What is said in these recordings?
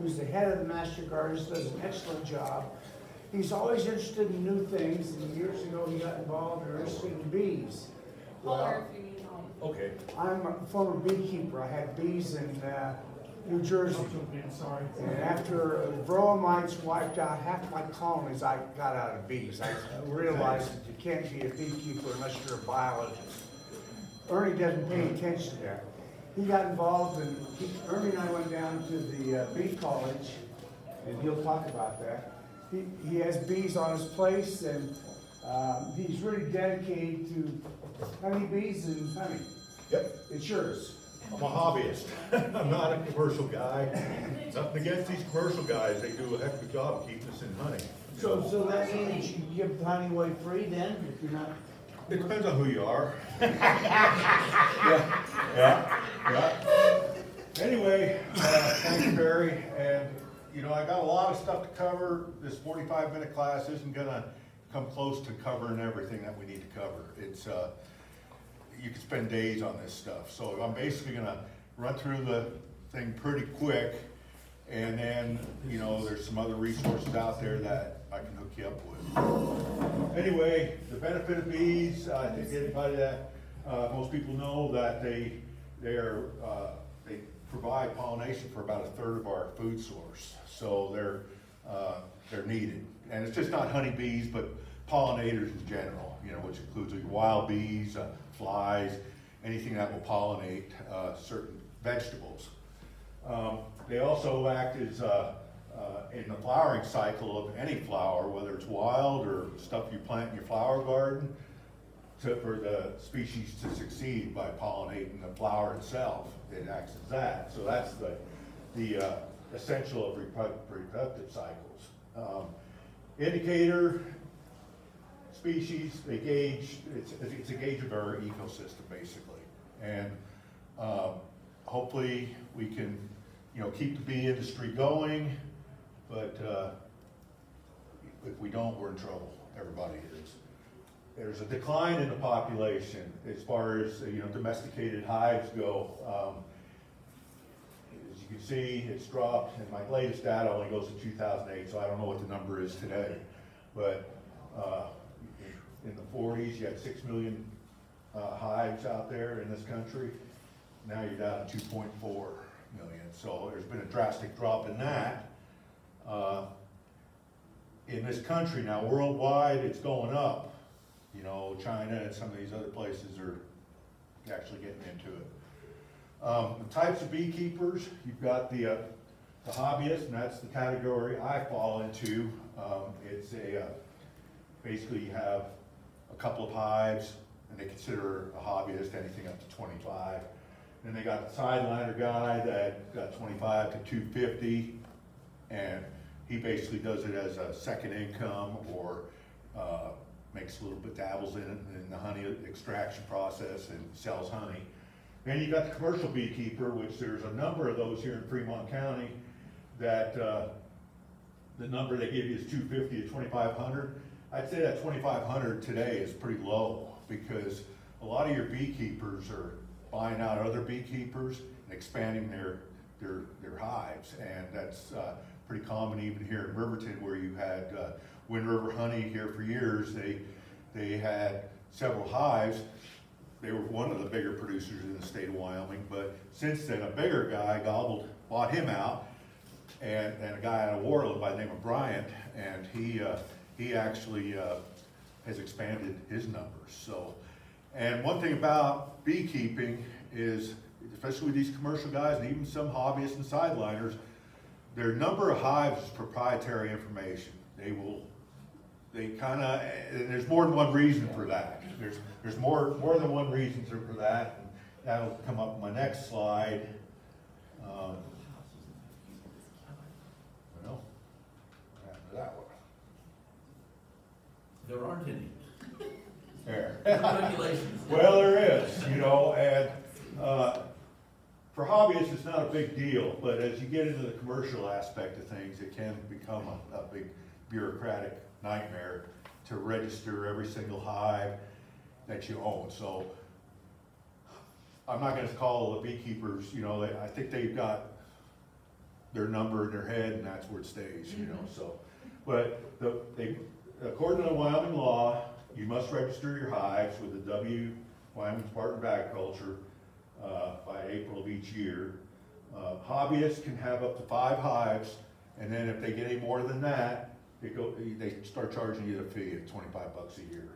who's the head of the Master Gardeners, does an excellent job. He's always interested in new things, and years ago he got involved or interested in bees. Holler if you need help. Okay. I'm a former beekeeper. I had bees in New Jersey. And after the varroa mites wiped out half my colonies, I got out of bees. I realized that you can't be a beekeeper unless you're a biologist. Ernie doesn't pay attention to that. He got involved, and Ernie and I went down to the bee college, and he'll talk about that. He has bees on his place, and he's really dedicated to honeybees and honey. Yep. It's yours. I'm a hobbyist. I'm not a commercial guy. Nothing against these commercial guys. They do a heck of a job of keeping us in honey. So that means you give the honey away free then, if you're not? It depends on who you are. Yeah. Anyway, thank you, Barry. And, you know, I got a lot of stuff to cover. This 45-minute class isn't going to come close to covering everything that we need to cover. It's, you could spend days on this stuff. So I'm basically going to run through the thing pretty quick. And then, you know, there's some other resources out there that I can hook you up with. Anyway, the benefit of bees, I think anybody that, most people know that they provide pollination for about 1/3 of our food source. So they're needed. And it's just not honeybees, but pollinators in general, you know, which includes wild bees, flies, anything that will pollinate certain vegetables. They also act as in the flowering cycle of any flower, whether it's wild or stuff you plant in your flower garden, for the species to succeed by pollinating the flower itself. It acts as that. So that's the essential of reproductive cycles. Indicator species, they gauge, it's a gauge of our ecosystem basically. And hopefully we can, you know, keep the bee industry going, but if we don't, we're in trouble. Everybody is. There's a decline in the population as far as, you know, domesticated hives go. As you can see, it's dropped, and my latest data only goes to 2008, so I don't know what the number is today. But in the 40s, you had 6 million hives out there in this country. Now you're down to 2.4 million. So there's been a drastic drop in that. In this country now, worldwide, it's going up. You know, China and some of these other places are actually getting into it. The types of beekeepers, you've got the hobbyist, and that's the category I fall into. It's basically you have a couple of hives, and they consider a hobbyist anything up to 25. Then they got the sideliner guy that got 25 to 250, and he basically does it as a second income or makes a little bit, dabbles in the honey extraction process and sells honey. Then you got the commercial beekeeper, which there's a number of those here in Fremont County that the number they give you is 250 to 2,500. I'd say that 2,500 today is pretty low because a lot of your beekeepers are buying out other beekeepers and expanding their hives, and that's pretty common even here in Riverton, where you had Wind River Honey here for years. They had several hives. They were one of the bigger producers in the state of Wyoming, but since then a bigger guy bought him out, and a guy out of Warland by the name of Bryant, and he actually has expanded his numbers. So, and one thing about beekeeping is, especially with these commercial guys and even some hobbyists and sideliners, their number of hives is proprietary information. And there's more than one reason for that. There's more than one reason for that, and that'll come up in my next slide. Well, what happened to that one? There aren't any. There. Regulations. Well, there is, you know, and for hobbyists, it's not a big deal, but as you get into the commercial aspect of things, it can become a big bureaucratic nightmare to register every single hive that you own. So I'm not going to call the beekeepers, you know, I think they've got their number in their head, and that's where it stays, you know, so. But according to the Wyoming law, you must register your hives with the Wyoming Department of Agriculture by April of each year. Hobbyists can have up to 5 hives, and then if they get any more than that, they start charging you a fee of $25 a year.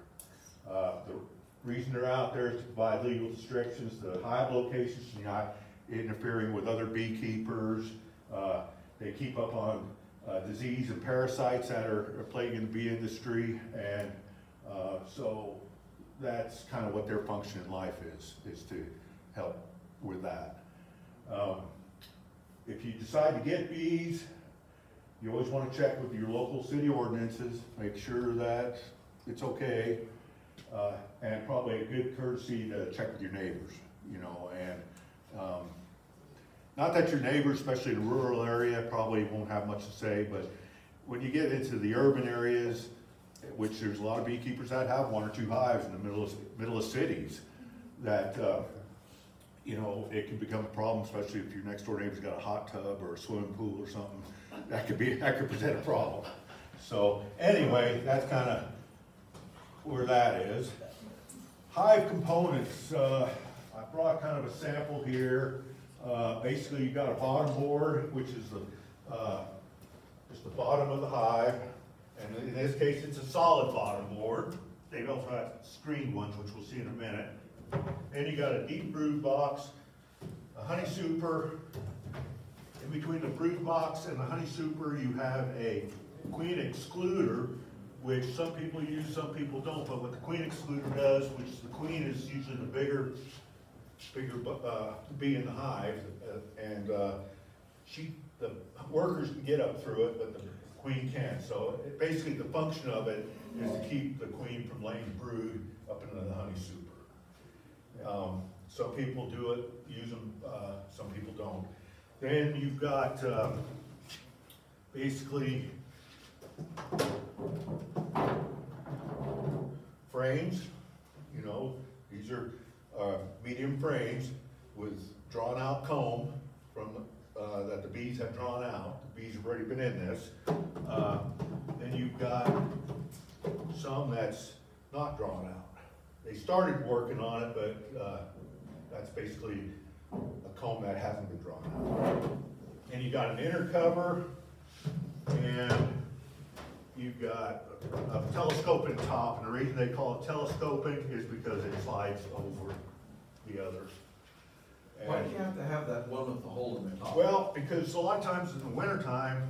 The reason they're out there is to provide legal restrictions. The hive locations are not interfering with other beekeepers. They keep up on disease and parasites that are plaguing the bee industry, and so that's kind of what their function in life is to help with that. If you decide to get bees, you always want to check with your local city ordinances, make sure that it's okay, and probably a good courtesy to check with your neighbors, you know, and not that your neighbors, especially in a rural area, probably won't have much to say, but when you get into the urban areas, which there's a lot of beekeepers that have 1 or 2 hives in the middle of cities, that you know, it can become a problem, especially if your next door neighbor's got a hot tub or a swimming pool or something. That could present a problem. So anyway, that's kind of where that is. Hive components. I brought kind of a sample here. Basically, you've got a bottom board, which is just the bottom of the hive, and in this case, it's a solid bottom board. They also have screened ones, which we'll see in a minute. And you got a deep brood box, a honey super. In between the brood box and the honey super, you have a queen excluder, which some people use, some people don't. But what the queen excluder does, which the queen is usually the bigger bee in the hive, and the workers can get up through it, but the queen can't. So basically, the function of it is to keep the queen from laying brood up into the honey super. Some people do it, use them, some people don't. Then you've got basically frames. You know, these are medium frames with drawn out comb from that the bees have drawn out. The bees have already been in this. Then you've got some that's not drawn out. They started working on it, but that's basically a comb that hasn't been drawn out. And you got an inner cover, and you've got a telescoping top. And the reason they call it telescoping is because it slides over the others. Why do you have to have that one with the hole in the top? Well, because a lot of times in the wintertime,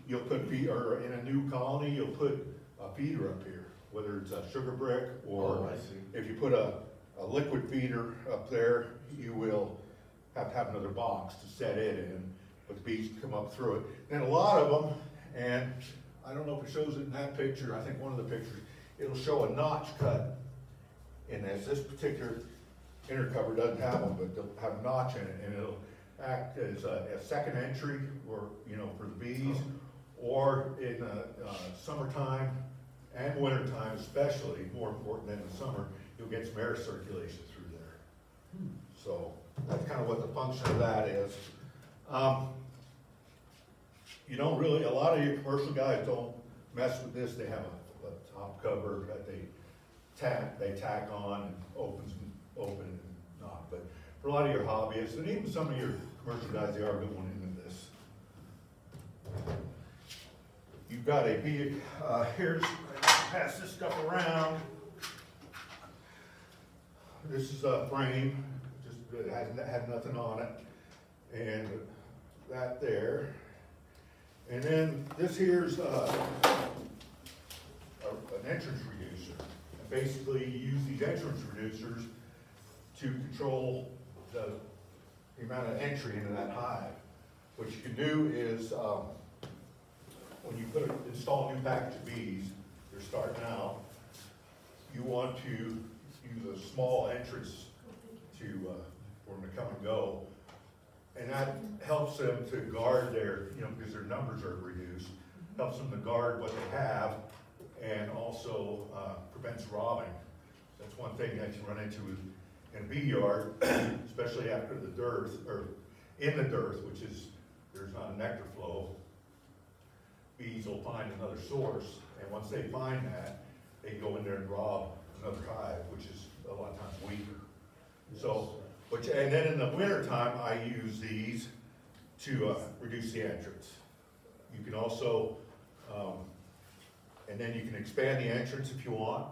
you'll put or in a new colony, you'll put a feeder up here, whether it's a sugar brick or if you put a liquid feeder up there, you will have to have another box to set it in, but the bees can come up through it. And a lot of them, and I don't know if it shows it in that picture, I think one of the pictures, it'll show a notch cut in this. This particular inner cover doesn't have one, but they'll have a notch in it, and it'll act as a second entry, or you know, for the bees, or in summertime and wintertime especially, more important than in summer, you'll get some air circulation through there. So that's kind of what the function of that is. You don't really, a lot of your commercial guys don't mess with this. They have a top cover that they tack on and opens and open and not. But for a lot of your hobbyists, and even some of your commercial guys, they are going into this. You've got a bee, here's, pass this stuff around. This is a frame, just it had nothing on it. And that there. And then this here's an entrance reducer. And basically you use these entrance reducers to control the amount of entry into that hive. What you can do is when you install a new package of bees, they're starting out, you want to use a small entrance to for them to come and go. And that helps them to guard their, you know, because their numbers are reduced, helps them to guard what they have, and also prevents robbing. That's one thing that you run into in a bee yard, especially after the dearth, or in the dearth, which is there's not a nectar flow, bees will find another source, and once they find that, they go in there and rob another hive, which is a lot of times weaker. So, and then in the winter time, I use these to reduce the entrance. You can also, and then you can expand the entrance if you want,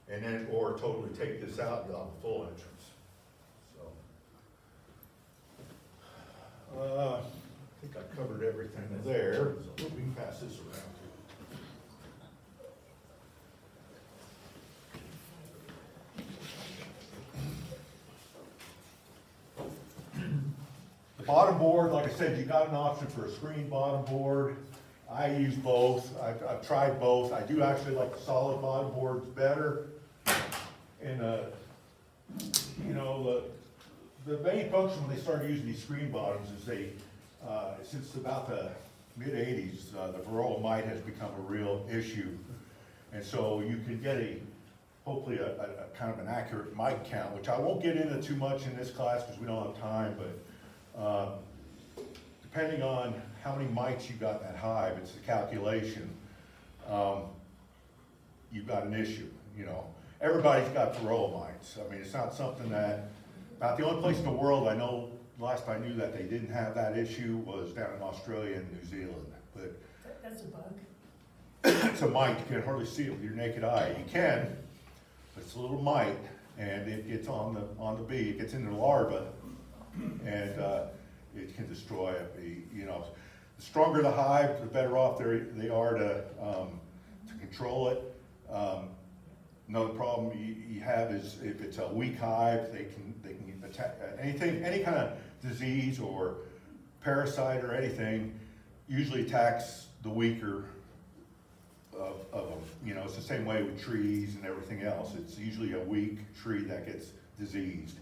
and then, or totally take this out, you'll have a full entrance. So, I think I covered everything there. We can pass this around. The bottom board, like I said, you got an option for a screen bottom board. I use both. I've tried both. I do actually like the solid bottom boards better. And you know, the main function when they started using these screen bottoms is they, since about the mid-'80s, the varroa mite has become a real issue. And so you can get hopefully a kind of an accurate mite count, which I won't get into too much in this class because we don't have time, but depending on how many mites you got in that hive, it's the calculation, you've got an issue, you know. Everybody's got varroa mites. I mean, it's not something that, about the only place in the world I know, last I knew that they didn't have that issue was down in Australia and New Zealand. But That's a bug. it's a mite, you can hardly see it with your naked eye. You can, but it's a little mite, and it gets on the bee, it gets into the larva, and it can destroy a bee. You know, the stronger the hive, the better off they are to control it. Another problem you have is if it's a weak hive, they can attack any kind of disease or parasite or anything. Usually attacks the weaker of them. You know, it's the same way with trees and everything else. It's usually a weak tree that gets diseased.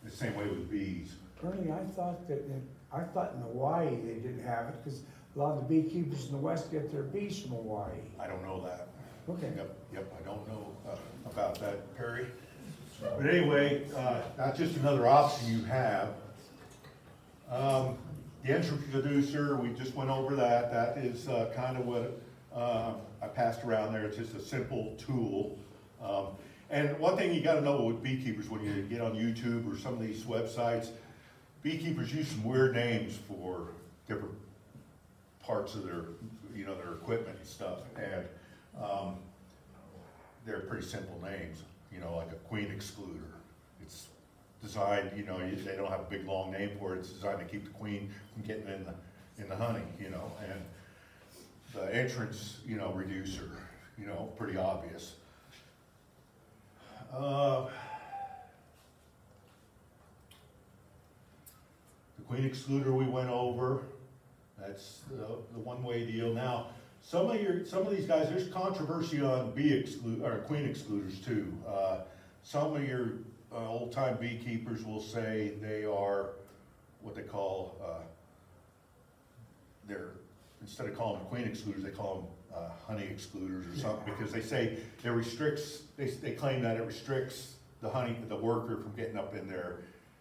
The same way with bees. Ernie, I thought in Hawaii they didn't have it because a lot of the beekeepers in the West get their bees from Hawaii. I don't know that. Okay. Yep, I don't know about that, Perry. But anyway, that's just another option you have. The entrance reducer, we just went over that. That is kind of what I passed around there. It's just a simple tool. And one thing you got to know with beekeepers when you get on YouTube or some of these websites, beekeepers use some weird names for different parts of their, you know, their equipment and stuff. And they're pretty simple names, you know, like a queen excluder. It's designed, you know, they don't have a big long name for it. It's designed to keep the queen from getting in the honey, you know. And the entrance, you know, reducer, you know, pretty obvious. The queen excluder we went over. That's the one-way deal. Now, some of these guys, there's controversy on queen excluders too. Some of your old-time beekeepers will say they are what they call instead of calling them queen excluders, they call them honey excluders or something, because they say it restricts. They claim that it restricts the worker from getting up in there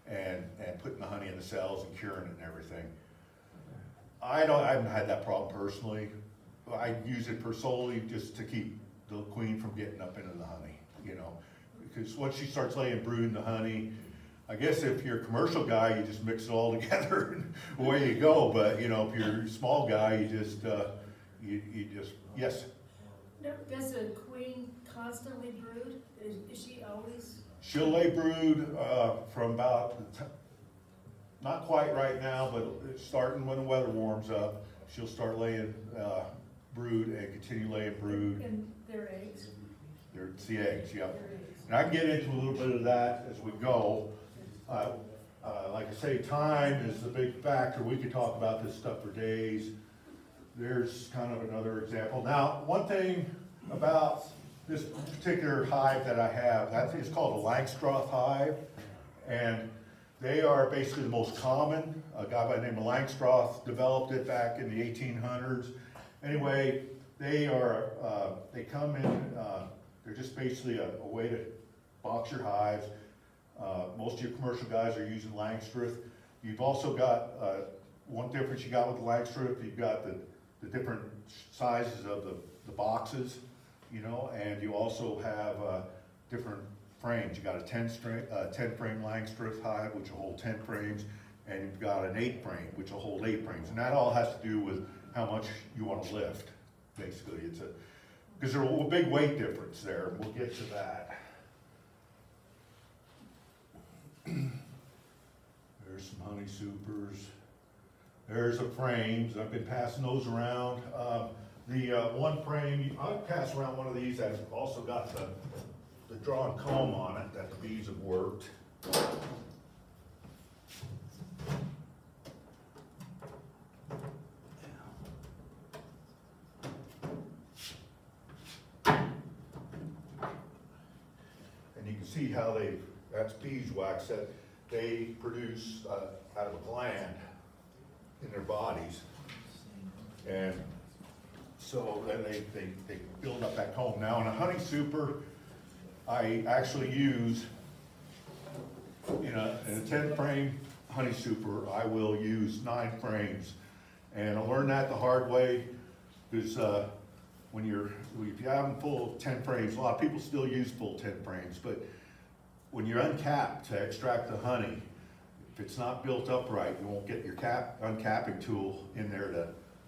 and putting the honey in the cells and curing it and everything. I haven't had that problem personally. I use it for solely just to keep the queen from getting up into the honey, you know, because once she starts laying brood in the honey, I guess if you're a commercial guy, you just mix it all together and away you go. But you know, if you're a small guy, you just yes. Does a queen constantly brood? Is she always? She'll lay brood from about not quite right now, but starting when the weather warms up, she'll start laying brood and continue laying brood. And their eggs? It's the eggs, yeah. And I can get into a little bit of that as we go. Like I say, time is the big factor. We could talk about this stuff for days. There's kind of another example. Now, one thing about this particular hive that I have, that is called a Langstroth hive. And they are basically the most common. A guy by the name of Langstroth developed it back in the 1800s. Anyway, they come in, they're just basically a way to box your hives. Most of your commercial guys are using Langstroth. You've also got one difference you got with the Langstrip, you've got the different sizes of the boxes, you know, and you also have different frames. You got a 10 frame Langstrip hive, which will hold 10 frames, and you've got an 8 frame, which will hold 8 frames. And that all has to do with how much you want to lift, basically. It's because there's a big weight difference there. We'll get to that. There's some honey supers. There's the frames. I've been passing those around. The one frame, I'll pass around one of these that's also got the drawn comb on it that the bees have worked. And you can see how that's beeswax that they produce out of a gland in their bodies. And so then they build up that comb. Now in a honey super, I actually use, in a 10 frame honey super, I will use 9 frames. And I learned that the hard way, because if you have them full 10 frames, a lot of people still use full 10 frames, but when you're uncapped to extract the honey, if it's not built up right, you won't get your uncapping tool in there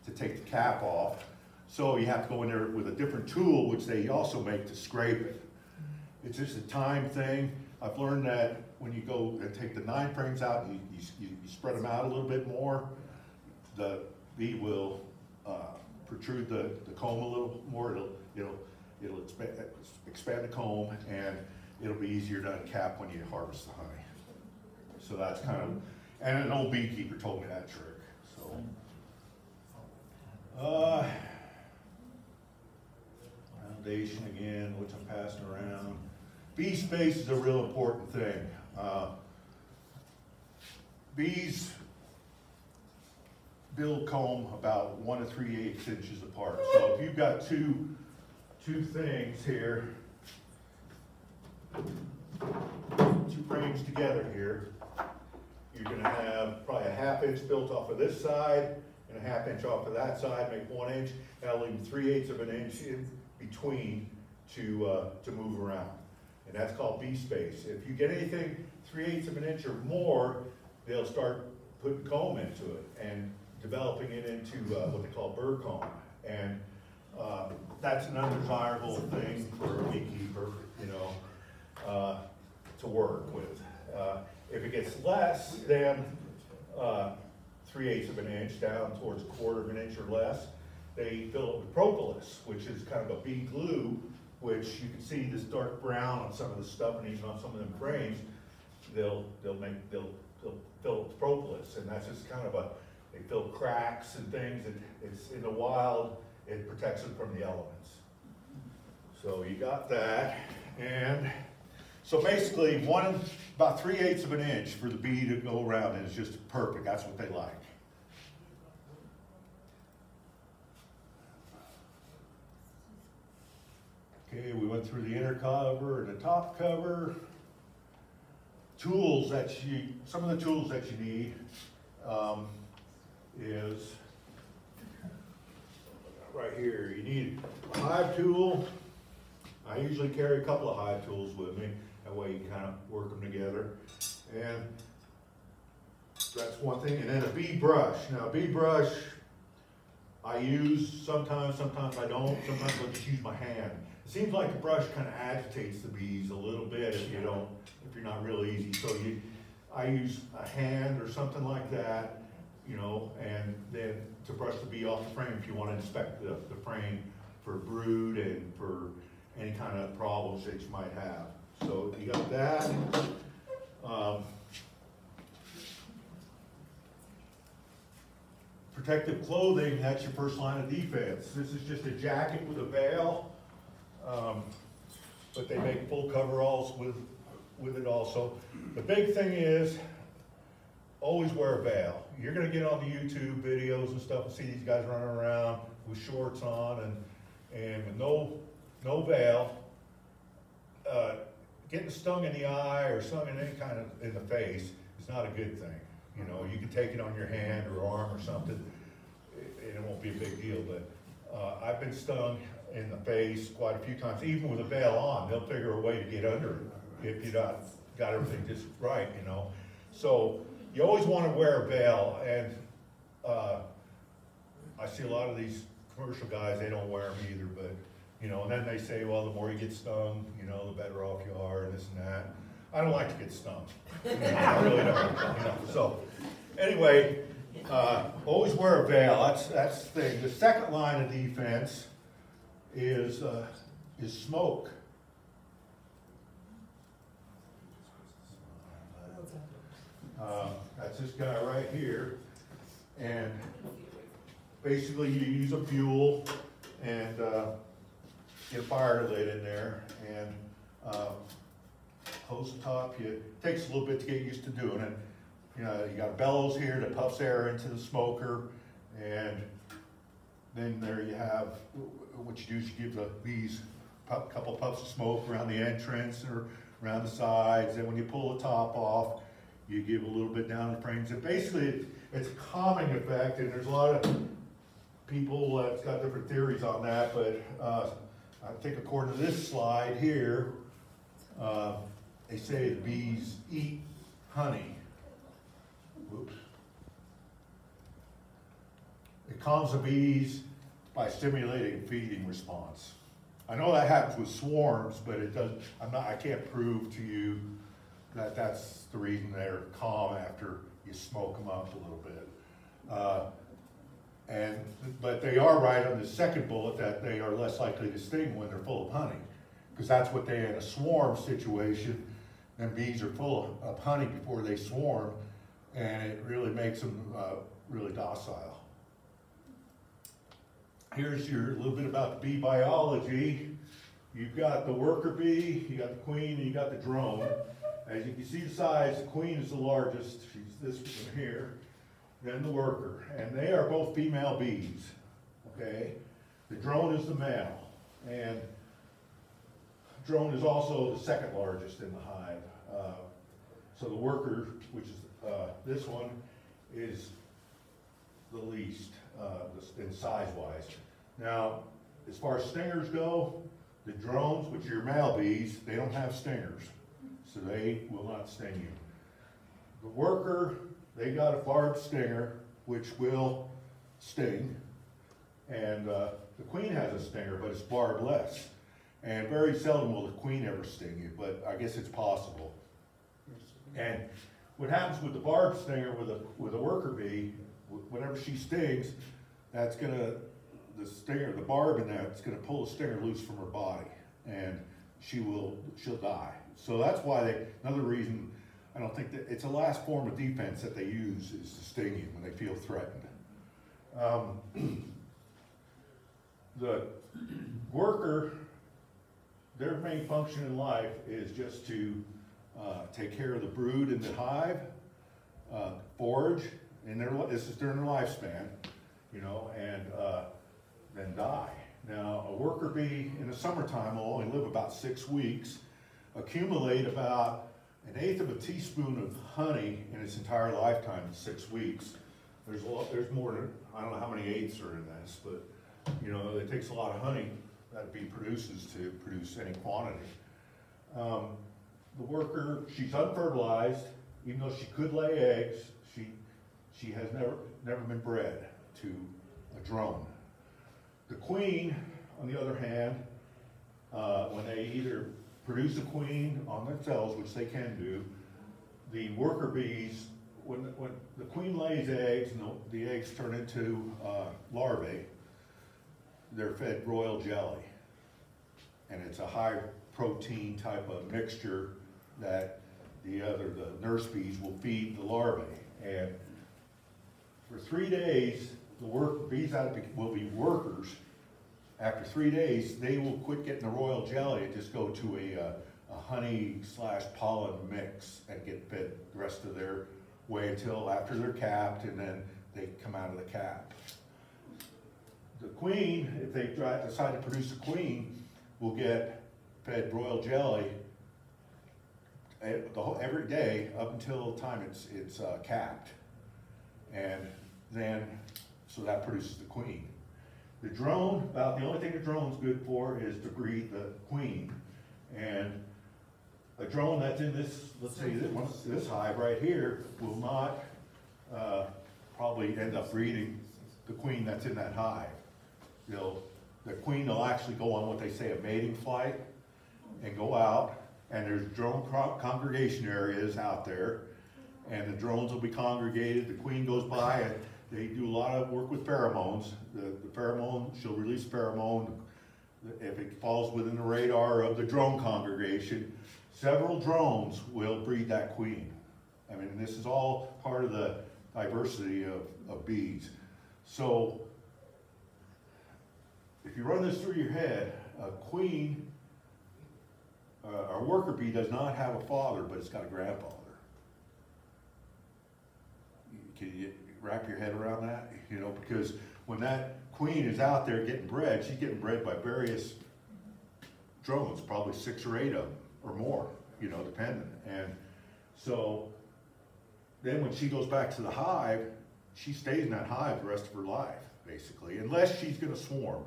to take the cap off. So you have to go in there with a different tool, which they also make to scrape it. It's just a time thing. I've learned that when you go and take the 9 frames out, you spread them out a little bit more, the bee will protrude the comb a little more. It'll expand the comb, and it'll be easier to uncap when you harvest the honey. So that's kind of, and an old beekeeper told me that trick. So, foundation again, which I'm passing around. Bee space is a real important thing. Bees build comb about 1 3/8 inches apart. So if you've got two things here, 2 frames together here, you're going to have probably a 1/2 inch built off of this side and a 1/2 inch off of that side, make 1 inch. That'll leave 3/8 of an inch in between to move around. And that's called bee space. If you get anything 3/8 of an inch or more, they'll start putting comb into it and developing it into what they call burr comb. And that's an undesirable thing for a beekeeper, you know, to work with. If it gets less than 3/8 of an inch, down towards 1/4 of an inch or less, they fill it with propolis, which is kind of a bee glue, which you can see this dark brown on some of the stuff and even on some of them frames. They'll fill it with propolis, and that's just kind of they fill cracks and things. It's in the wild, it protects them from the elements. So you got that, and so basically about 3/8 of an inch for the bee to go around, and it's just perfect. That's what they like. Okay, we went through the inner cover and the top cover. Tools some of the tools that you need is right here. You need a hive tool. I usually carry a couple of hive tools with me. That way you can kind of work them together. And that's one thing. And then a bee brush. Now a bee brush I use sometimes I don't. Sometimes I'll just use my hand. It seems like the brush kind of agitates the bees a little bit if you're not real easy. So I use a hand or something like that, you know, and then to brush the bee off the frame if you want to inspect the frame for brood and for any kind of problems that you might have. So you got that. Protective clothing, that's your first line of defense. This is just a jacket with a veil, but they make full coveralls with it also. The big thing is, always wear a veil. You're gonna get on the YouTube videos and stuff and see these guys running around with shorts on and with no veil. Getting stung in the eye or stung in any kind of in the face is not a good thing. You know, you can take it on your hand or arm or something, and it won't be a big deal, but I've been stung in the face quite a few times, even with a veil on. They'll figure a way to get under it if you got everything just right, you know. So you always want to wear a veil, and I see a lot of these commercial guys, they don't wear them either, but, you know, and then they say, well, the more you get stung, you know, the better off you are, and this and that. I don't like to get stung. You know, I really don't. You know. So anyway, always wear a veil. That's the thing. The second line of defense is smoke. That's this guy right here, and basically you use a fuel and get a fire lit in there, and close the top. It takes a little bit to get used to doing it. You know, you got bellows here that puffs air into the smoker, and then there you have, what you do is you give the bees a couple puffs of smoke around the entrance or around the sides, and when you pull the top off, you give a little bit down the frames. And basically, it's a calming effect, and there's a lot of people that's got different theories on that, but I think according to this slide here, they say the bees eat honey. Whoops. It calms the bees by stimulating a feeding response. I know that happens with swarms, but it does. I can't prove to you that that's the reason they're calm after you smoke them up a little bit. But they are right on the second bullet that they are less likely to sting when they're full of honey, because that's what they, in a swarm situation, then bees are full of honey before they swarm, and it really makes them really docile. Here's your little bit about the bee biology. You've got the worker bee, you got the queen, and you got the drone. As you can see the size, the queen is the largest. She's this one here. Then the worker, and they are both female bees, okay? The drone is the male, and drone is also the second largest in the hive. So the worker, which is this one, is the least in size-wise. Now, as far as stingers go, the drones, which are your male bees, they don't have stingers, so they will not sting you. The worker, they got a barbed stinger, which will sting, and the queen has a stinger, but it's barbed less. And very seldom will the queen ever sting you, but I guess it's possible. And what happens with the barbed stinger with a worker bee, whenever she stings, that's gonna, the barb in that, it's gonna pull the stinger loose from her body, and she'll die. So that's why another reason, I don't think that it's a last form of defense that they use is to sting you when they feel threatened. The worker, their main function in life is just to take care of the brood in the hive, forage, and this is during their lifespan, you know, and then die. Now, a worker bee in the summertime will only live about 6 weeks, accumulate about 1/8 of a teaspoon of honey in its entire lifetime in 6 weeks. There's more than, I don't know how many eighths are in this, but you know, it takes a lot of honey that a bee produces to produce any quantity. The worker, she's unfertilized, even though she could lay eggs, she has never been bred to a drone. The queen, on the other hand, when they either produce a queen on themselves, which they can do, the worker bees, when the queen lays eggs and the eggs turn into larvae, they're fed royal jelly. And it's a high protein type of mixture that the nurse bees will feed the larvae. And for 3 days, the bees will be workers. After 3 days, they will quit getting the royal jelly and just go to a honey/pollen mix and get fed the rest of their way until after they're capped, and then they come out of the cap. The queen, if they decide to produce a queen, will get fed royal jelly every day up until the time it's capped. And then, so that produces the queen. The drone, about the only thing the drone's good for is to breed the queen. And a drone that's in this, let's say this hive right here, will not probably end up breeding the queen that's in that hive. The queen will actually go on what they say a mating flight and go out, and there's drone congregation areas out there, and the drones will be congregated. The queen goes by, and they do a lot of work with pheromones. The pheromone, she'll release pheromone. If it falls within the radar of the drone congregation, several drones will breed that queen. I mean, this is all part of the diversity of bees. So, if you run this through your head, a queen, a worker bee does not have a father, but it's got a grandfather. Can you wrap your head around that? You know, because when that queen is out there getting bred, she's getting bred by various drones, probably 6 or 8 of them, or more, you know, depending. And so, then when she goes back to the hive, she stays in that hive the rest of her life, basically, unless she's gonna swarm.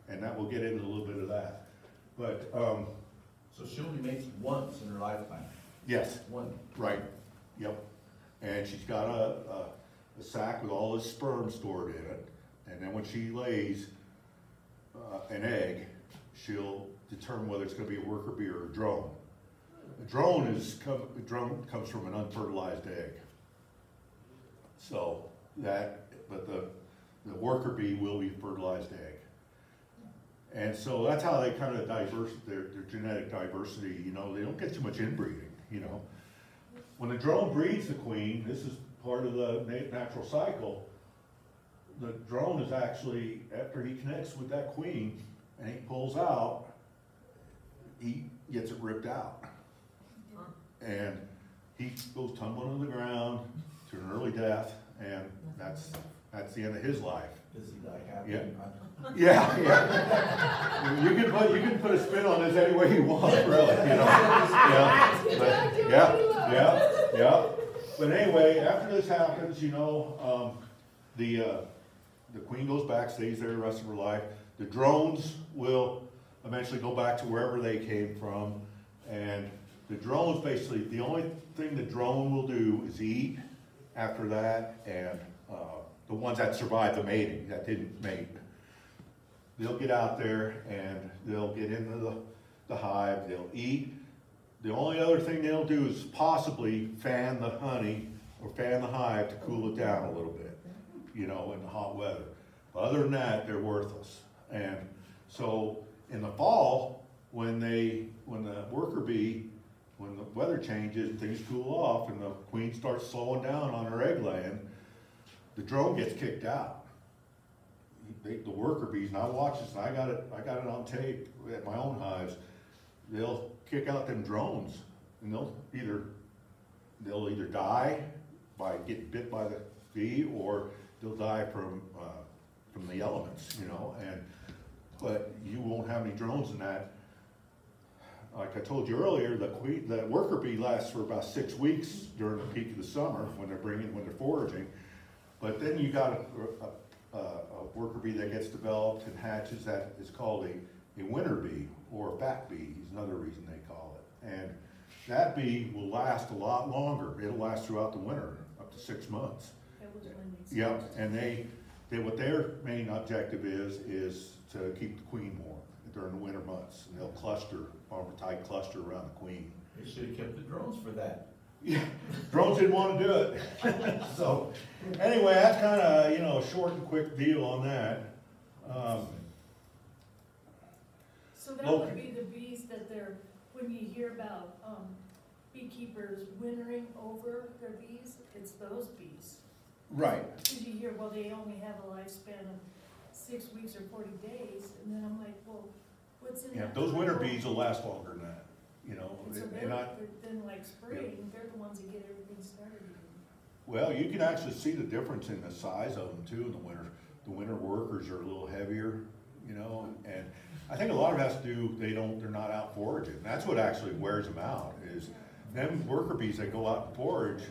And that we'll get into a little bit of that. But, So she only mates once in her lifetime? yes. One? Right, yep. And she's got a sac with all this sperm stored in it. And then when she lays an egg, she'll determine whether it's gonna be a worker bee or a drone. A drone comes from an unfertilized egg. So but the worker bee will be a fertilized egg. And so that's how they kind of their genetic diversity, you know, they don't get too much inbreeding, you know. When the drone breeds the queen, this is part of the natural cycle, the drone is actually, after he connects with that queen and he pulls out, he gets it ripped out. And he goes tumbling to the ground to an early death, and that's the end of his life. Does he die happy? Yeah. Yeah. You can put a spin on this any way you want, really. You know. Yeah. But anyway, after this happens, you know, the queen goes back, stays there the rest of her life. The drones will eventually go back to wherever they came from, and the drones basically, the only thing the drone will do is eat after that, and the ones that survived the mating, that didn't mate, they'll get out there and they'll get into the hive, they'll eat. The only other thing they'll do is possibly fan the honey or fan the hive to cool it down a little bit, you know, in the hot weather. But other than that, they're worthless. And so in the fall, when the worker bee, when the weather changes and things cool off and the queen starts slowing down on her egg laying, the drone gets kicked out. The worker bees, and I watch this, and I got it on tape at my own hives. They'll kick out them drones, and they'll either die by getting bit by the bee, or they'll die from the elements, you know. But you won't have any drones in that. Like I told you earlier, the worker bee lasts for about 6 weeks during the peak of the summer when they're foraging. But then you got a worker bee that gets developed and hatches that is called a winter bee, or a fat bee is another reason they call it. And that bee will last a lot longer. It'll last throughout the winter, up to 6 months. That was when they Yep, and what their main objective is to keep the queen warm during the winter months. And they'll form a tight cluster around the queen. They should have kept the drones for that. Yeah, drones didn't want to do it. So, anyway, that's kind of, you know, a short and quick deal on that. So that would be the bees that when you hear about beekeepers wintering over their bees, it's those bees. Right. Because you hear, well, they only have a lifespan of 6 weeks or 40 days, and then I'm like, well, what's in that? Those winter bees will last longer than that, you know. And so then like spring, they're the ones that get everything started. Well, you can actually see the difference in the size of them too in the winter. The winter workers are a little heavier, you know, and I think a lot of it has to do, they're not out foraging. That's what actually wears them out, is them worker bees that go out and forage,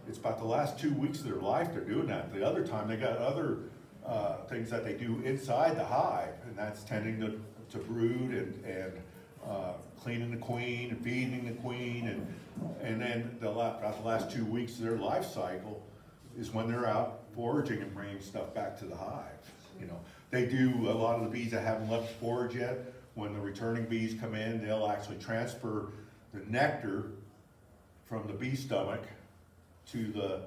it's about the last 2 weeks of their life they're doing that. The other time, they got other things that they do inside the hive, and that's tending to brood and cleaning the queen and feeding the queen, and then about the last 2 weeks of their life cycle is when they're out foraging and bringing stuff back to the hive. You know, they do a lot of the bees that haven't left the forage yet. When the returning bees come in, they'll actually transfer the nectar from the bee stomach to the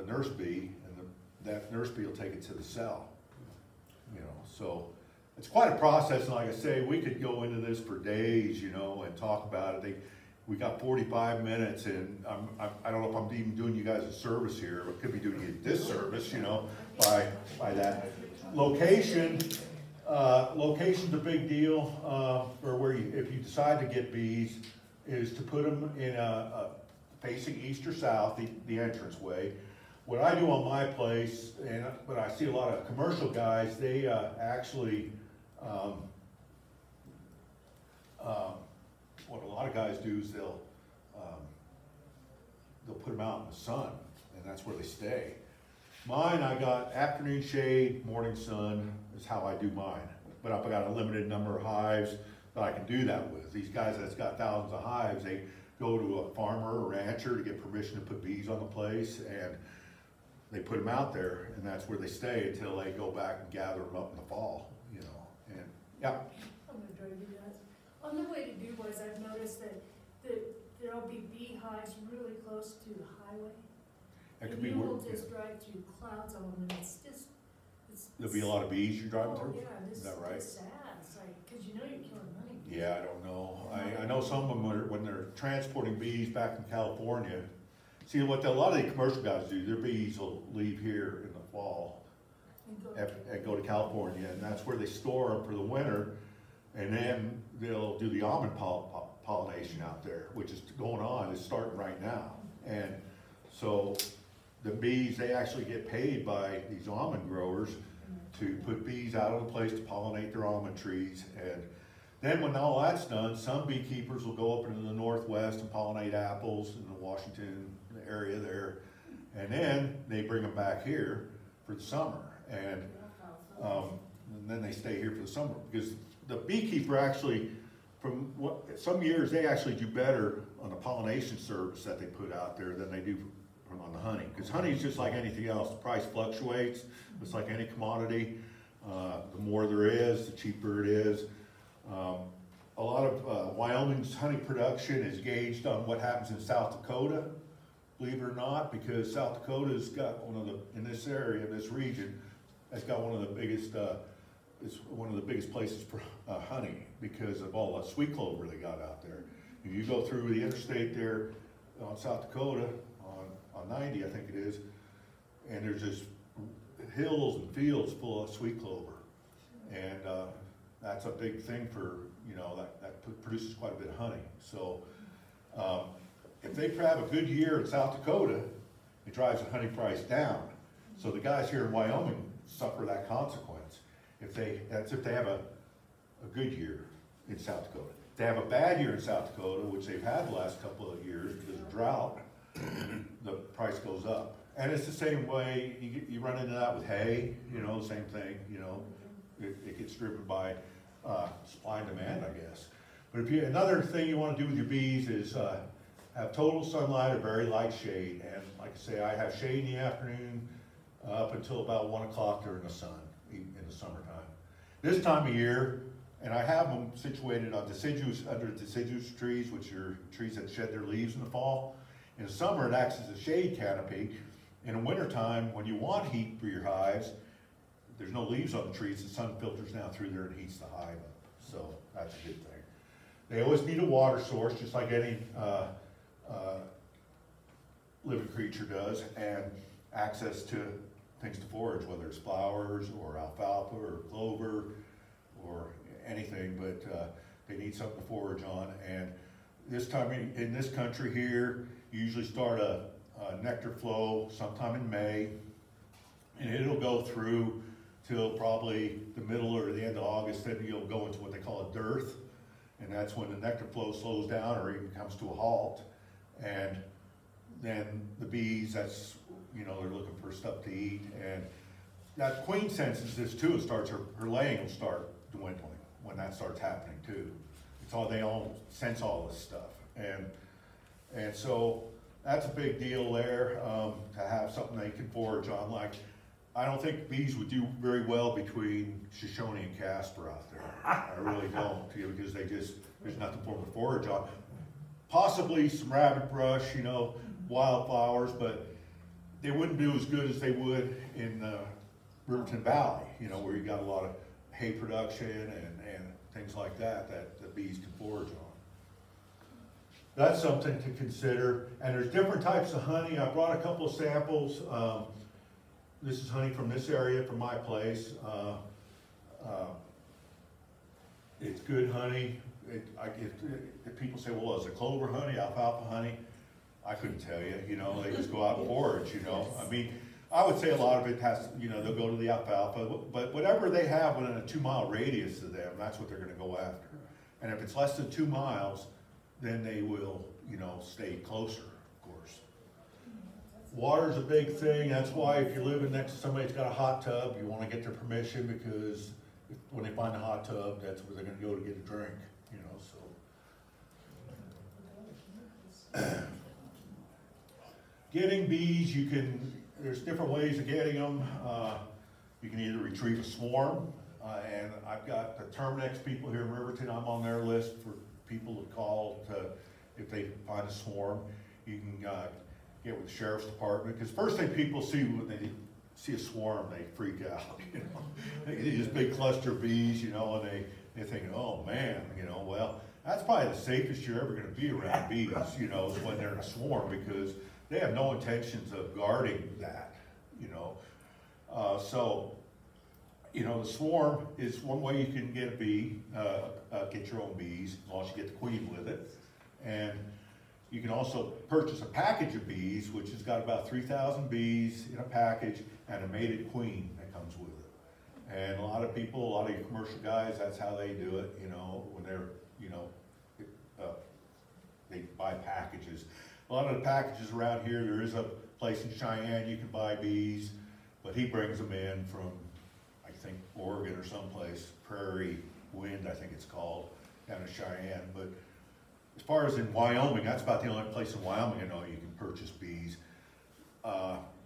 nurse bee, and that nurse bee will take it to the cell. You know, so it's quite a process, and like I say, we could go into this for days, you know, and talk about it. We got 45 minutes, and I don't know if I'm even doing you guys a service here, but could be doing you a disservice, you know, by that. Location's a big deal, or where if you decide to get bees, is to put them in facing east or south, the entranceway. What I do on my place, but I see a lot of commercial guys, they actually, what a lot of guys do is they'll put them out in the sun, and that's where they stay. Mine, I got afternoon shade, morning sun is how I do mine. But I've got a limited number of hives that I can do that with. These guys that's got thousands of hives, they go to a farmer or rancher to get permission to put bees on the place, and they put them out there, and that's where they stay until they go back and gather them up in the fall, you know. And yeah. I'm gonna drive you guys. On the way to DuBois, I've noticed that there'll be beehives really close to the highway. That could And be you where, will just drive through clouds of them, and it's just, there'll be a lot of bees you're driving through? Yeah, Is that right? it's sad. It's like, cause you know you're killing honeybees. Yeah, I don't know. I know some of them are, when they're transporting bees back from California. See, what a lot of the commercial guys do, their bees will leave here in the fall and go to California, and that's where they store them for the winter, and then they'll do the almond pollination out there, which is going on, it's starting right now. And so the bees, they actually get paid by these almond growers to put bees out of the place to pollinate their almond trees. And then when all that's done, some beekeepers will go up into the northwest and pollinate apples in the Washington area there. And then they bring them back here for the summer. And then they stay here for the summer, because the beekeeper actually, from what, some years they actually do better on the pollination service that they put out there than they do on the honey. Because honey is just like anything else, the price fluctuates. It's like any commodity. The more there is, the cheaper it is. A lot of Wyoming's honey production is gauged on what happens in South Dakota, believe it or not, because South Dakota's got one of the, in this area, in this region, has got one of the biggest, it's one of the biggest places for honey because of all the sweet clover they got out there. If you go through the interstate there on South Dakota, on 90, I think it is, and there's just hills and fields full of sweet clover. And that's a big thing for, you know, that produces quite a bit of honey. So if they have a good year in South Dakota, it drives the honey price down. So the guys here in Wyoming suffer that consequence. That's if they have a good year in South Dakota. If they have a bad year in South Dakota, which they've had the last couple of years because of drought, the price goes up. And it's the same way, you run into that with hay, you know, same thing, you know, it gets driven by supply and demand, I guess. But if another thing you want to do with your bees is have total sunlight or very light shade. And like I say, I have shade in the afternoon up until about 1 o'clock during the sun in the summertime. This time of year, and I have them situated on under deciduous trees, which are trees that shed their leaves in the fall. In the summer, it acts as a shade canopy. In the wintertime, when you want heat for your hives, there's no leaves on the trees, the sun filters down through there and heats the hive up. So that's a good thing. They always need a water source, just like any living creature does, and access to things to forage, whether it's flowers or alfalfa or clover or anything, but they need something to forage on. And this time in this country here, you usually start a nectar flow sometime in May, and it'll go through till probably the middle or the end of August. Then you'll go into what they call a dearth, and that's when the nectar flow slows down or even comes to a halt. And then the bees, that's, you know, they're looking for stuff to eat. And that queen senses this too. It starts, her laying will start dwindling when that starts happening too. It's all, they all sense all this stuff. And so that's a big deal there, to have something they can forage on. Like, I don't think bees would do very well between Shoshone and Casper out there. I really don't, because they just, there's nothing for them to forage on. Possibly some rabbit brush, you know, wildflowers, but they wouldn't do as good as they would in Riverton Valley, you know, where you got a lot of hay production and things like that the bees can forage on. That's something to consider. And there's different types of honey. I brought a couple of samples. This is honey from this area, from my place. It's good honey. If people say, well, is it clover honey, alfalfa honey? I couldn't tell you, you know, they just go out and forage, you know. I mean, I would say a lot of it has, you know, they'll go to the alfalfa, but whatever they have within a 2-mile radius of them, that's what they're gonna go after. And if it's less than 2 miles, then they will, you know, stay closer, of course. Water's a big thing. That's why if you're living next to somebody that's got a hot tub, you wanna get their permission, because when they find a hot tub, that's where they're gonna go to get a drink, you know, so. Getting bees, there's different ways of getting them. You can either retrieve a swarm, and I've got the Terminex people here in Riverton. I'm on their list for people to call if they find a swarm. You can get with the sheriff's department, because first thing people see when they see a swarm, they freak out. You know, they see this big cluster of bees, you know, and they think, oh man, you know, well, that's probably the safest you're ever going to be around bees, you know, is when they're in a swarm, because they have no intentions of guarding that, you know. So, you know, the swarm is one way you can get a bee, get your own bees, as long as you get the queen with it. And you can also purchase a package of bees, which has got about 3,000 bees in a package and a mated queen that comes with it. And a lot of people, a lot of your commercial guys, that's how they do it, you know, when they're, you know, they buy packages. A lot of the packages around here, there is a place in Cheyenne you can buy bees, but he brings them in from, I think, Oregon or someplace, Prairie Wind, I think it's called, down in Cheyenne. But as far as in Wyoming, that's about the only place in Wyoming I know you can purchase bees.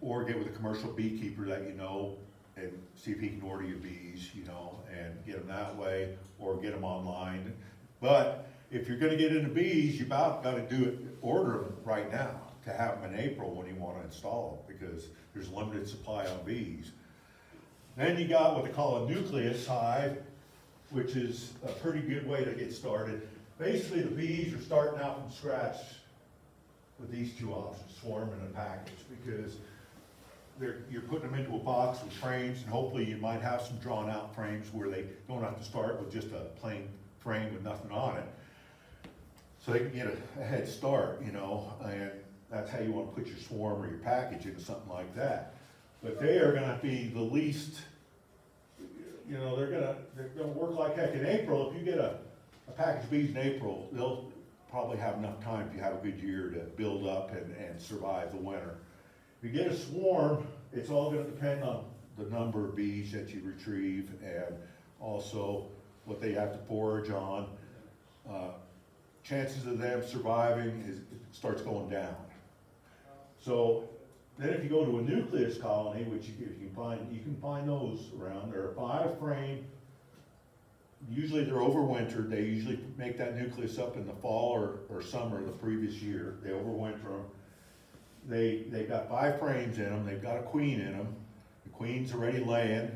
Or get with a commercial beekeeper that you know, and see if he can order you bees, you know, and get them that way, or get them online. But if you're gonna get into bees, you about gotta order them right now to have them in April when you wanna install them, because there's limited supply on bees. Then you got what they call a nucleus hive, which is a pretty good way to get started. Basically, the bees are starting out from scratch with these two options, swarm and a package, because you're putting them into a box with frames, and hopefully you might have some drawn out frames where they don't have to start with just a plain frame with nothing on it. So they can get a head start, you know, and that's how you want to put your swarm or your package into something like that. But they are gonna be the least, you know, they're gonna work like heck. In April, if you get a package of bees in April, they'll probably have enough time if you have a good year to build up and survive the winter. If you get a swarm, it's all gonna depend on the number of bees that you retrieve, and also what they have to forage on. Chances of them surviving starts going down. So then if you go to a nucleus colony, which you can find those around, there are 5 frame. Usually they're overwintered. They usually make that nucleus up in the fall or summer of the previous year. They overwinter them. They've got 5 frames in them. They've got a queen in them. The queen's already laying,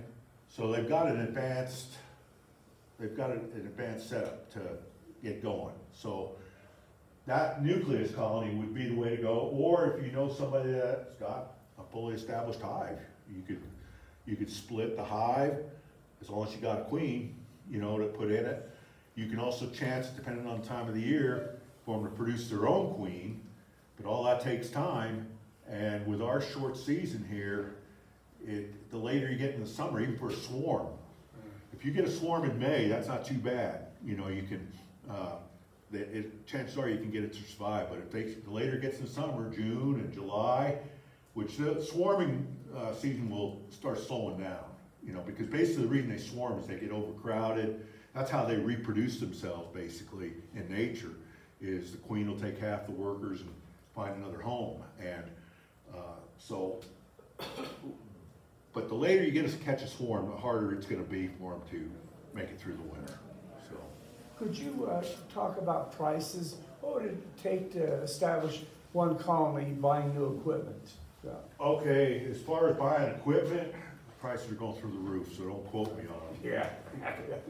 so they've got an advanced setup to get going. So that nucleus colony would be the way to go. Or if you know somebody that's got a fully established hive, you could split the hive as long as you got a queen, you know, to put in it. You can also chance, depending on the time of the year, for them to produce their own queen, but all that takes time. And with our short season here, the later you get in the summer, even for a swarm, if you get a swarm in May, that's not too bad. You know, you can chances are you can get it to survive, but if the later it gets in the summer, June and July, which the swarming season will start slowing down, you know, because basically the reason they swarm is they get overcrowded. That's how they reproduce themselves, basically, in nature, is the queen will take half the workers and find another home. And but the later you get to catch a swarm, the harder it's going to be for them to make it through the winter. So, Could you talk about prices? What would it take to establish one colony buying new equipment? okay, as far as buying equipment, prices are going through the roof, so don't quote me on them. Yeah.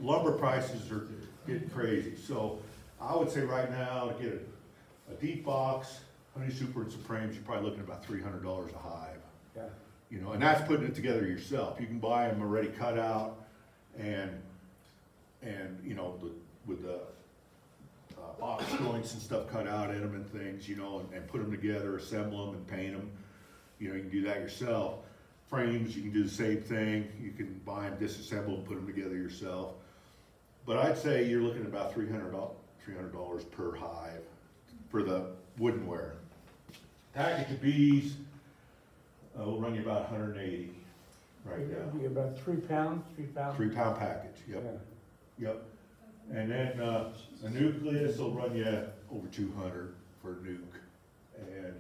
Lumber prices are getting crazy, so I would say right now to get a deep box, Honey Super and Supremes, you're probably looking at about $300 a hive. Yeah. You know, and that's putting it together yourself. You can buy them already cut out, and you know, with the box joints and stuff cut out in them and things, you know, and put them together, assemble them and paint them. You know, you can do that yourself. Frames, you can do the same thing. You can buy them, disassemble and put them together yourself. But I'd say you're looking at about $300 per hive for the woodenware. Package of bees will run you about 180 right now. It'd be about 3 pounds, 3 pounds. 3 pound package, yep, Yeah. yep. And then a nucleus will run you over 200 for a nuke. And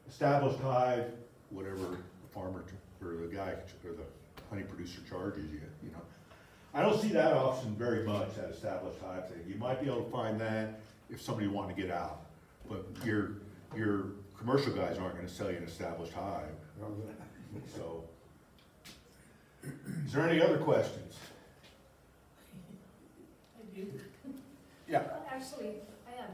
established hive, whatever the farmer or the guy or the honey producer charges you, you know. I don't see that option very much at established hive thing. You might be able to find that if somebody wanted to get out, but your commercial guys aren't going to sell you an established hive. So, is there any other questions? I do. Yeah. Actually, I have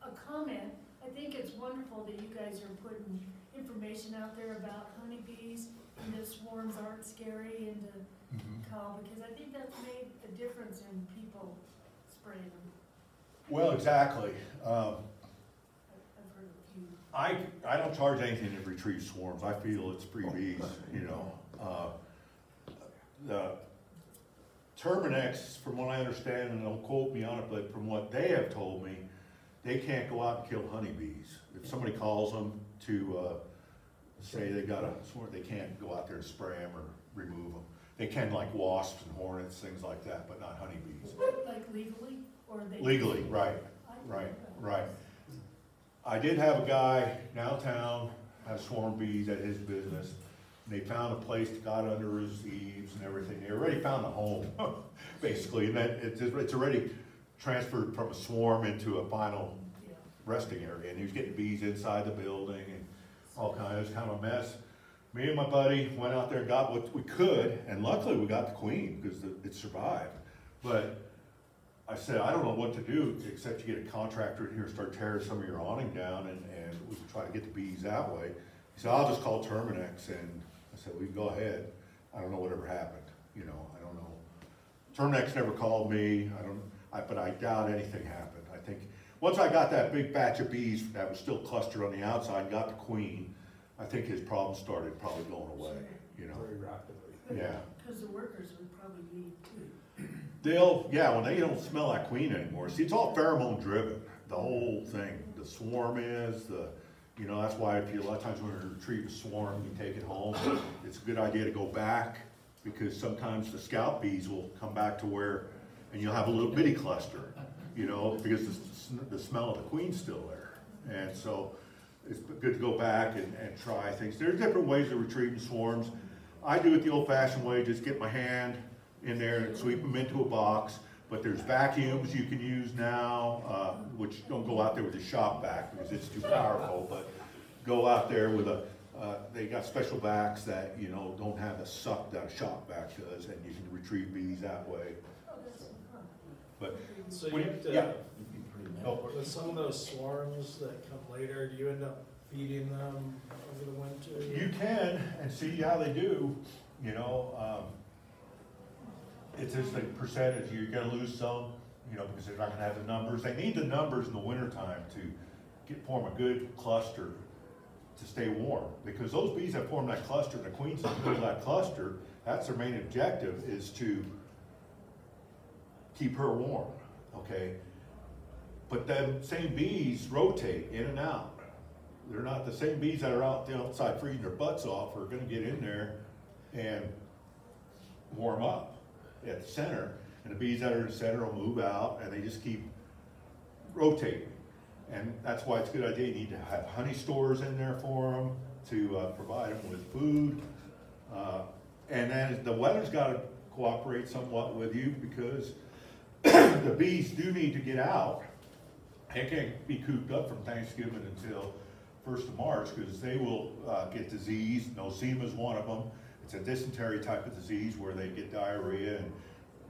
a comment. I think it's wonderful that you guys are putting information out there about honeybees and that swarms aren't scary and to call, because I think that's made a difference in people spraying them. Well, exactly. I've heard a few. I don't charge anything to retrieve swarms. I feel it's free bees, you know. The Terminex, from what I understand, and don't quote me on it, but from what they have told me, they can't go out and kill honeybees. If somebody calls them to say they got a swarm, they can't go out there and spray them or remove them. They can, like wasps and hornets, things like that, but not honeybees. Like legally, or they? Legally, right, right. I did have a guy downtown have swarm bees at his business. And they found a place that got under his eaves and everything. They already found a home, basically, and that it's already transferred from a swarm into a final resting area. And he was getting bees inside the building and all kinds. It was kind of a mess. Me and my buddy went out there and got what we could, and luckily we got the queen because it survived. But I said, I don't know what to do except to get a contractor in here and start tearing some of your awning down, and we can try to get the bees that way. He said, I'll just call Terminex, and I said, well, you go ahead. I don't know whatever happened, you know, I don't know. Terminex never called me, but I doubt anything happened. I think once I got that big batch of bees that was still clustered on the outside and got the queen, I think his problem started probably going away, you know. Very rapidly. Yeah. Because the workers would probably leave too. When they don't smell that queen anymore. See, it's all pheromone driven, the whole thing. The swarm is, you know, that's why a lot of times when you retrieve a swarm, you take it home. It's a good idea to go back, because sometimes the scout bees will come back to where, and you'll have a little bitty cluster, you know, because the smell of the queen's still there. And so it's good to go back and try things. There's different ways of retrieving swarms. I do it the old-fashioned way, just get my hand in there and sweep them into a box. But there's vacuums you can use now, which don't go out there with a shop vac because it's too powerful, but go out there with they got special vacs that, you know, don't have the suck that a shop vac does, and you can retrieve bees that way. Oh, that's fun. But So you have to, yeah. with some of those swarms that come later, do you end up feeding them over the winter? You can, and see how they do, you know. It's just a percentage. You're gonna lose some, you know, because they're not gonna have the numbers. They need the numbers in the wintertime to form a good cluster to stay warm. Because those bees that form that cluster, the queens that build that cluster, that's their main objective, is to keep her warm, okay? but them same bees rotate in and out. They're not the same bees that are out the outside freezing their butts off are gonna get in there and warm up at the center. And the bees that are in the center will move out, and they just keep rotating. And that's why it's a good idea. You need to have honey stores in there for them to provide them with food. And then the weather's got to cooperate somewhat with you, because the bees do need to get out. They can't be cooped up from Thanksgiving until 1st of March, because they will get disease. Nosema is one of them. It's a dysentery type of disease where they get diarrhea and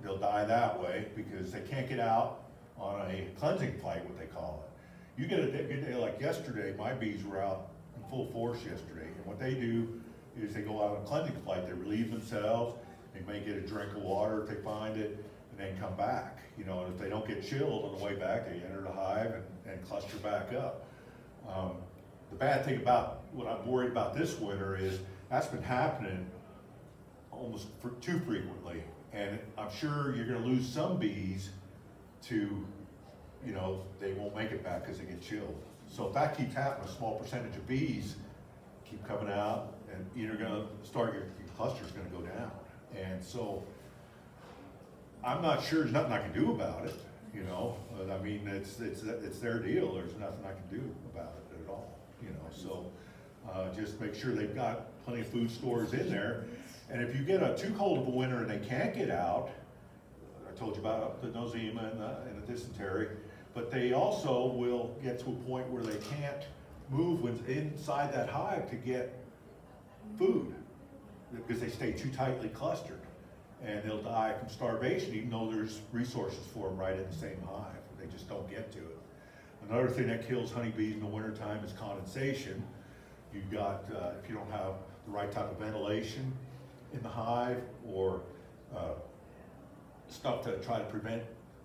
they'll die that way because they can't get out on a cleansing flight, what they call it. You get a good day like yesterday. My bees were out in full force yesterday, and what they do is they go out on a cleansing flight. They relieve themselves. They may get a drink of water if they find it, and then come back. You know, and if they don't get chilled on the way back, they enter the hive and cluster back up. The bad thing about what I'm worried about this winter is that's been happening almost too frequently, and I'm sure you're going to lose some bees to, you know, they won't make it back because they get chilled. So if that keeps happening, a small percentage of bees keep coming out, and you're going to start your cluster's going to go down. And so I'm not sure there's nothing I can do about it. You know, I mean, it's their deal. There's nothing I can do about it at all. You know, so just make sure they've got plenty of food stores in there. And if you get a too cold of a winter and they can't get out, I told you about the nosema and the dysentery, but they also will get to a point where they can't move inside that hive to get food because they stay too tightly clustered, and they'll die from starvation even though there's resources for them right in the same hive. They just don't get to it. Another thing that kills honeybees in the wintertime is condensation. You've got, if you don't have the right type of ventilation in the hive, or stuff to try to prevent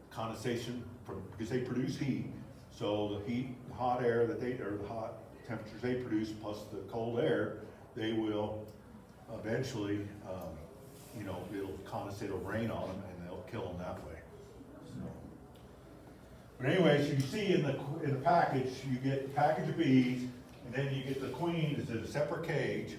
condensation because they produce heat. So the heat, the hot air that they, or the hot temperatures they produce plus the cold air, they will eventually, you know, it'll condensate, it'll rain on them, and they'll kill them that way. So. But anyways, you see in the package, you get a package of bees, and then you get the queen is in a separate cage.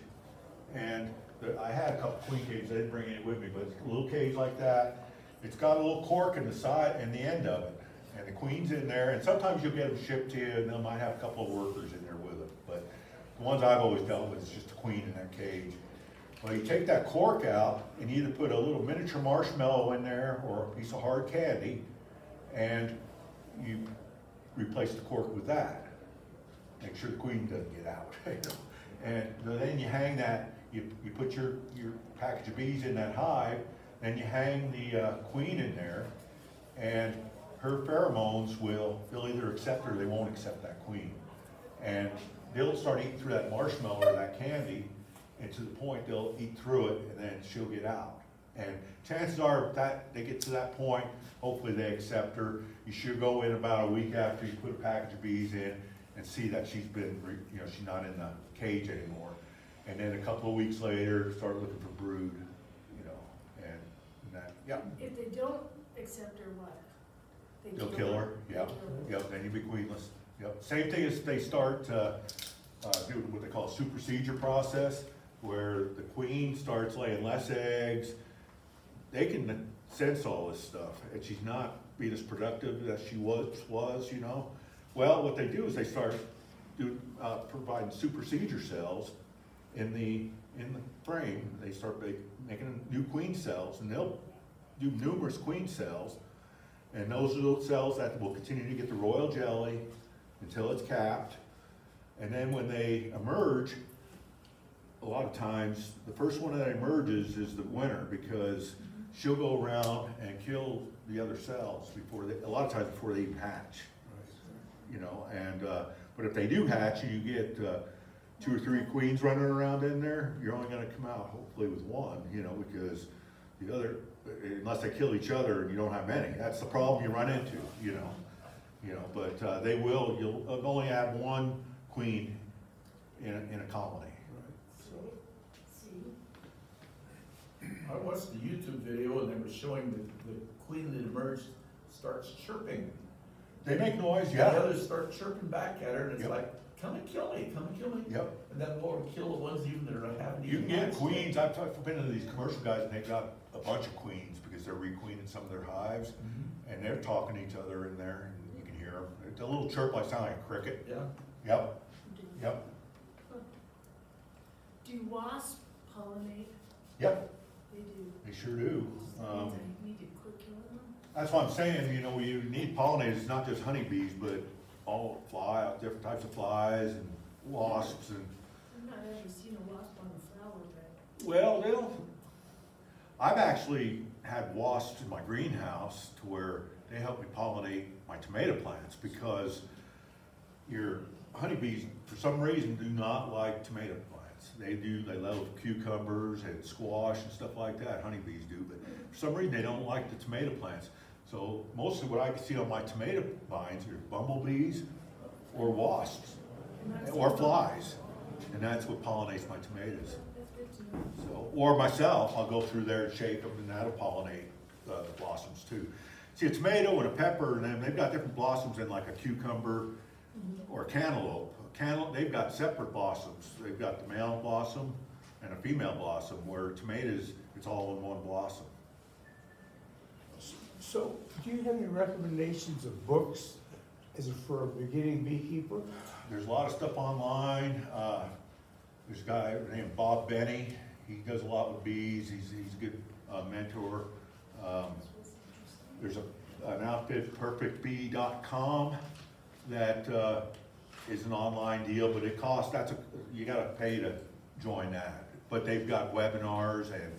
And I had a couple queen cages, I didn't bring any with me, but it's a little cage like that. It's got a little cork in the side and the end of it. And the queen's in there, and sometimes you'll get them shipped to you, and they might have a couple of workers in there with them. But the ones I've always dealt with is just a queen in that cage. Well, you take that cork out, and you either put a little miniature marshmallow in there or a piece of hard candy, and you replace the cork with that. Make sure the queen doesn't get out. And then you hang that, you put your package of bees in that hive, then you hang the queen in there, and her pheromones they'll either accept her or they won't accept that queen. And they'll start eating through that marshmallow or that candy, and to the point they'll eat through it, and then she'll get out. And chances are that they get to that point, hopefully they accept her. You should go in about a week after you put a package of bees in and see that she's not in the cage anymore. And then a couple of weeks later, start looking for brood, you know, and that, yeah. If they don't accept her, what? They'll kill her, yep, yep, then you'll be queenless. Yep. Same thing as they start doing what they call a supersedure process, where the queen starts laying less eggs. They can sense all this stuff, and she's not being as productive as she was, you know. Well, what they do is they start providing supersedure cells in the frame. They start making new queen cells, and they'll do numerous queen cells. And those are those cells that will continue to get the royal jelly until it's capped. And then when they emerge, a lot of times, the first one that emerges is the winner, because she'll go around and kill the other cells a lot of times before they even hatch. You know, and but if they do hatch and you get 2 or 3 queens running around in there, you're only going to come out hopefully with one, you know, because the other, unless they kill each other and you don't have many, that's the problem you run into, you know. But you'll only have one queen in a colony. I watched the YouTube video, and they were showing the queen that emerged starts chirping. They make noise, The yeah. others start chirping back at her, and it's Yep. like, come and kill me, come and kill me. Yep. And then we'll kill the ones even that are having. You can get queens. I've been to these commercial guys and they've got a bunch of queens because they're requeening some of their hives, Mhm. and they're talking to each other in there, and you can hear them. It's a little chirp like sound like a cricket. Yeah. Yep, yep, Do wasps pollinate? yep. They do. They sure do. So that means I need to quit killing them? That's what I'm saying. You know, you need pollinators, not just honeybees, but all different types of flies and wasps and. I've not ever seen a wasp on a flower bed. Well, I've actually had wasps in my greenhouse to where they help me pollinate my tomato plants because your honeybees, for some reason, do not like tomato plants. They love cucumbers and squash and stuff like that, honeybees do, but for some reason they don't like the tomato plants. So mostly what I can see on my tomato vines are bumblebees or wasps or flies, and that's what pollinates my tomatoes. That's good to know. So, or myself, I'll go through there and shake them, and that'll pollinate the blossoms too. See, a tomato and a pepper, and they've got different blossoms than like a cucumber or a cantaloupe. They've got separate blossoms. They've got the male blossom and a female blossom, where tomatoes, it's all in one blossom. So, do you have any recommendations of books for a beginning beekeeper? There's a lot of stuff online. There's a guy named Bob Benny. He does a lot with bees. He's a good mentor. There's an outfit, perfectbee.com, that is an online deal, but it costs, you gotta pay to join that. But they've got webinars and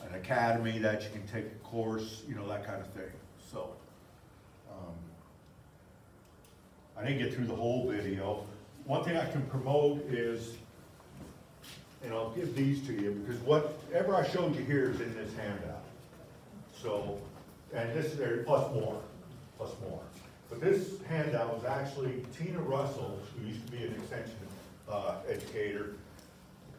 an academy that you can take a course, you know, that kind of thing. So, I didn't get through the whole video. One thing I can promote is, and I'll give these to you, because whatever I showed you here is in this handout. So, and this is there, plus more. But this handout was actually Tina Russell, who used to be an extension educator.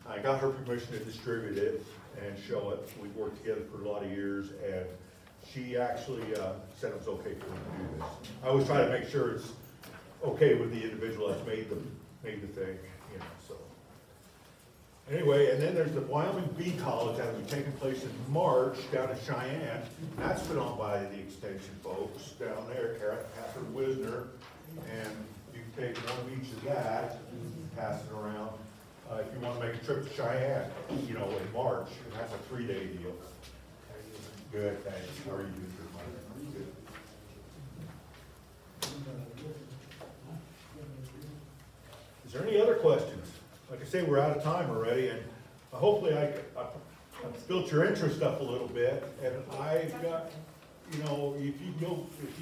I got her permission to distribute it and show it. We've worked together for a lot of years, and she actually said it was okay for me to do this. I always try to make sure it's okay with the individual that's made the thing, you know, so. Anyway, and then there's the Wyoming Bee College that will be taking place in March down in Cheyenne. That's put on by the extension folks down there, Catherine Wisner, and you can take one of each of that and pass it around. If you want to make a trip to Cheyenne, you know, in March, and that's a 3-day deal. Good, thanks. How are you doing? Good. Is there any other questions? Like I say, we're out of time already, and hopefully I built your interest up a little bit, and I got, you know, if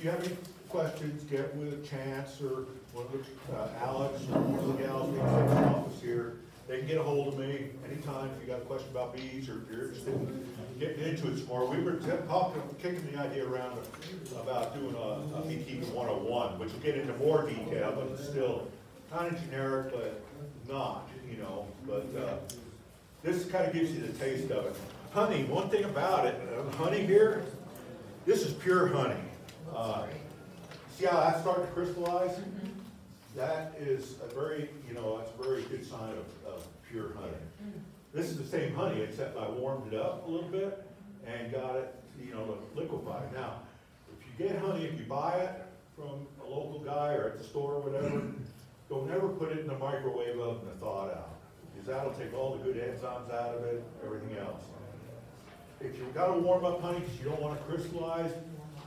you have any questions, get with Chance or one of the Alex or one of the gals in the office here. They can get a hold of me anytime if you got a question about bees or if you're interested in getting into it some more. We were kicking the idea around about doing a beekeeping 101, which will get into more detail, but it's still kind of generic, but not, you know. But this kind of gives you the taste of it. Honey, one thing about it, honey here, this is pure honey. See how that's starting to crystallize? That is a very, you know, that's a very good sign of pure honey. This is the same honey, except I warmed it up a little bit and got it, you know, liquefied. Now, if you get honey, if you buy it from a local guy or at the store or whatever, don't never put it in the microwave oven to thaw it out, because that'll take all the good enzymes out of it, everything else. If you've got to warm up honey because you don't want to crystallize,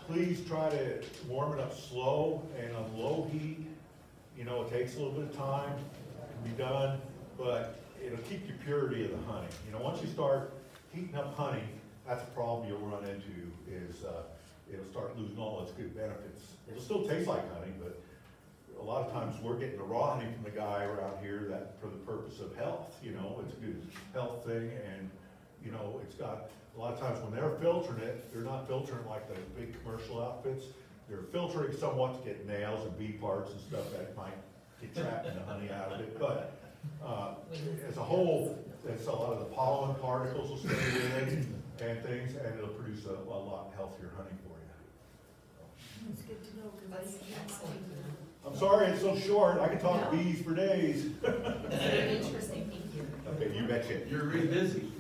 please try to warm it up slow and on low heat. You know, it takes a little bit of time to be done, but it'll keep the purity of the honey. You know, once you start heating up honey, that's a problem you'll run into, is it'll start losing all its good benefits. It'll still taste like honey, but a lot of times we're getting the raw honey from the guy around here that for the purpose of health, you know, it's a good health thing, and, you know, it's got, a lot of times when they're filtering it, they're not filtering like the big commercial outfits. They're filtering somewhat to get nails and bee parts and stuff that might get trapped in the honey out of it. But as a whole, it's a lot of the pollen particles will stay in it and things, and it'll produce a lot healthier honey for you. It's good to know, because I Excellent. I'm sorry it's so short, I could talk bees for days. Very interesting, thank you. Okay, you betcha. You're really busy.